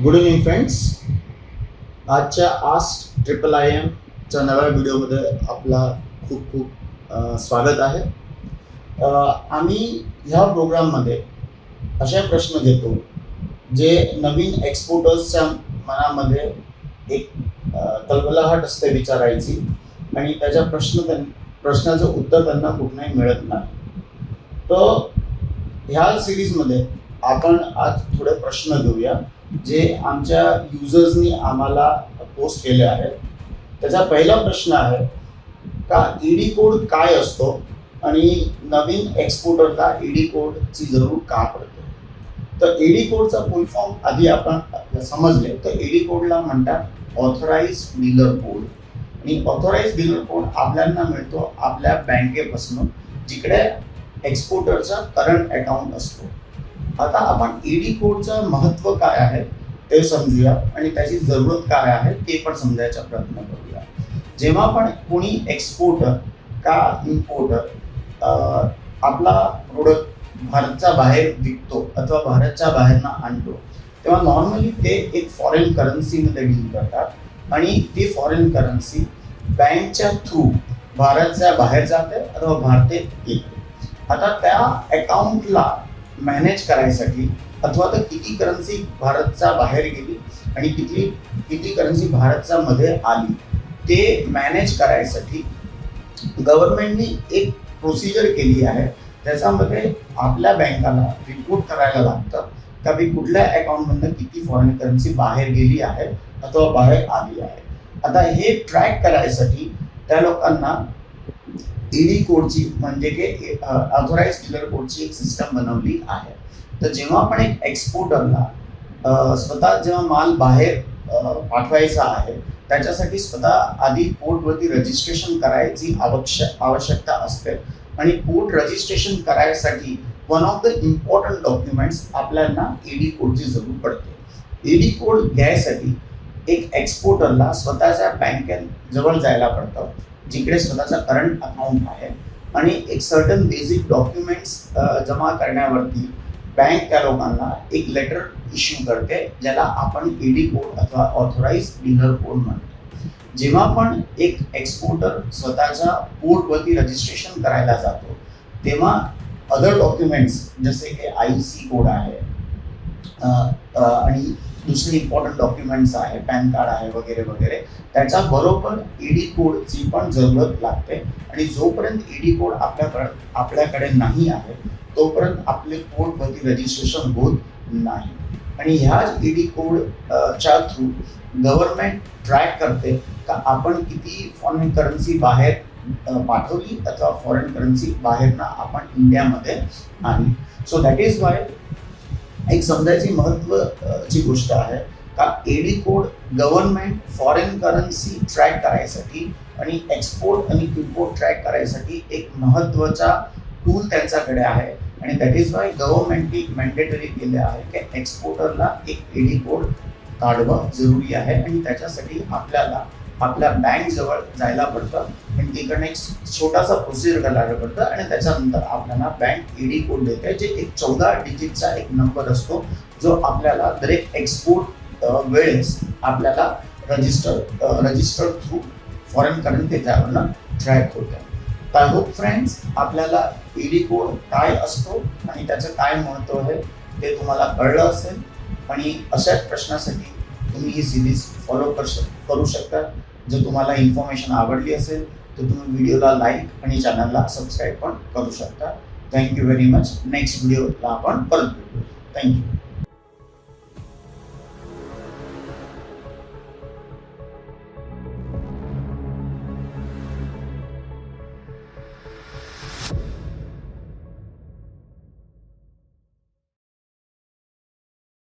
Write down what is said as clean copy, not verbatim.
Good evening friends. आजच्या आस्ट triple I एमच्या नव्या व्हिडिओमध्ये आपला खूप खूप स्वागत आहे. आम्ही ह्या प्रोग्राममध्ये असे प्रश्न घेतो जे नवीन एक्सपोर्टर्सच्या मनामध्ये एक कलबलाहट असते विचारायची आणि त्याच्या प्रश्नाचं उत्तर त्यांना कुठेही मिळत नाही. तर ह्या सिरीजमध्ये आपण आज थोडे प्रश्न घेऊया जे आमच्या युजर्सनी आम्हाला पोस्ट केले आहेत. त्याचा पहिला प्रश्न आहे का ईडी कोड काय असतो आणि नवीन एक्सपोर्टरला ईडी कोडची जरूर का पडते. तर ईडी कोडचा फुल फॉर्म आधी आपण समजले तर ईडी कोडला म्हणतात ऑथराइज डीलर कोड. आणि ऑथराइज डीलर कोड आपल्याला मिळतो आपल्या बँकेपासून जिकडे एक्सपोर्टरचा करंट अकाउंट असतो. आता आपण ईडी कोडचं महत्त्व काय आहे ते समजूया आणि त्याची जरूरत काय आहे ते पण समजायचा प्रयत्न करूया. जेव्हा पण कोणी एक्सपोर्टर का इम्पोर्टर आपला प्रोडक्ट भारतच्या बाहेर विकतो अथवा भारतच्या बाहेरनं आणतो तेव्हा नॉर्मली ते एक फॉरेन करन्सीमध्ये डील करतात आणि ती फॉरेन करन्सी बँकच्या थ्रू भारतच्या बाहेर जाते अथवा भारतात येते. आता त्या अकाउंटला मॅनेज करायसाठी अथवा तर किती करन्सी भारतच्या बाहेर गेली आणि किती करन्सी भारतच्या मध्ये आली ते मॅनेज करायसाठी गव्हर्नमेंटनी एक प्रोसिजर केली आहे. त्याच्यामध्ये आपल्या बँकाला रिपोर्ट करायला लागतं का बी कुठल्या अकाउंटमधनं किती फॉरेन करन्सी बाहेर गेली आहे अथवा बाहेर आली आहे. आता हे ट्रॅक करायसाठी त्या लोकांना ईडी कोडची म्हणजे की ऑथराइज डीलर कोडची एक सिस्टम बनवली आहे. तर जेव्हा आपण एक एक्सपोर्टरला स्वतः जेव्हा माल बाहेर पाठवायचा आहे त्याच्यासाठी स्वतः आधी पोर्टवरती रजिस्ट्रेशन करायची आवश्यकता असते. आणि पोर्ट रजिस्ट्रेशन करायसाठी one of the important documents आपल्याला ईडी कोडची जरूर पडते. ईडी कोड घ्यायसाठी एक एक्सपोर्टरला स्वतःच्या बँकेत जवळ जायला पडतं जिकडे स्वतःचा करंट अकाउंट आहे आणि एक सर्टन बेसिक डॉक्युमेंट्स जमा करण्यावरती बँक त्या लोकांना एक लेटर इश्यू करते ज्याला आपण ईडी कोड अथवा ऑथराइज डीलर कोड म्हणतो. जेव्हा पण एक एक्सपोर्टर स्वतःच्या पोर्टवरती रजिस्ट्रेशन करायला जातो तेव्हा अदर डॉक्युमेंट्स जसे की IC कोड आहे आणि दुसरे इम्पॉर्टंट डॉक्युमेंट्स आहे पॅन कार्ड आहे वगैरे वगैरे त्याच्याबरोबर ईडी कोडची पण जरूरत लागते. आणि जोपर्यंत ईडी कोड आपल्याकडे नाही आहे तोपर्यंत आपले पोर्टवरती रजिस्ट्रेशन होत नाही. आणि ह्याच ईडी कोडच्या थ्रू गव्हर्नमेंट ट्रॅक करते का आपण किती फॉरेन करन्सी बाहेर पाठवली अथवा फॉरेन करन्सी बाहेरनं आपण इंडियामध्ये आणली. सो दॅट इज वाय एक समजायची महत्त्वाची गोष्ट आहे का ED code government foreign currency track करायसाठी आणि एक्सपोर्ट आणि इम्पोर्ट ट्रॅक करायसाठी एक महत्त्वाचा टूल त्यांच्याकडे आहे. आणि दॅट इज वाय गव्हर्नमेंटनी मॅन्डेटरी केले आहे की एक्सपोर्टरला एक ईडी कोड काढणं जरुरी आहे. आणि त्याच्यासाठी आपल्याला आपल्या बँक जवळ जायला पडतं आणि तिकडनं एक छोटासा प्रोसिजर करायला पडतं आणि त्याच्यानंतर आपल्याला बँक ईडी कोड देते जे एक 14 डिजिटचा एक नंबर असतो जो आपल्याला दरेक एक्सपोर्ट वेळेस आपल्याला रजिस्टर थ्रू फॉरेन करन्सी त्यावरनं ट्रॅक होतं. आय होप फ्रेंड्स आपल्याला ईडी कोड काय असतो आणि त्याचं काय महत्त्व आहे ते तुम्हाला कळलं असेल. आणि अशाच प्रश्नासाठी तुम्ही ही सिरीज फॉलो करू शकता. जर तुम्हाला इन्फॉर्मेशन आवडली असेल तर तुम्ही व्हिडिओला लाईक आणि चॅनलला सबस्क्राईब पण करू शकता. Thank you very much. नेक्स्ट व्हिडिओला आपण परत भेटू. थँक्यू.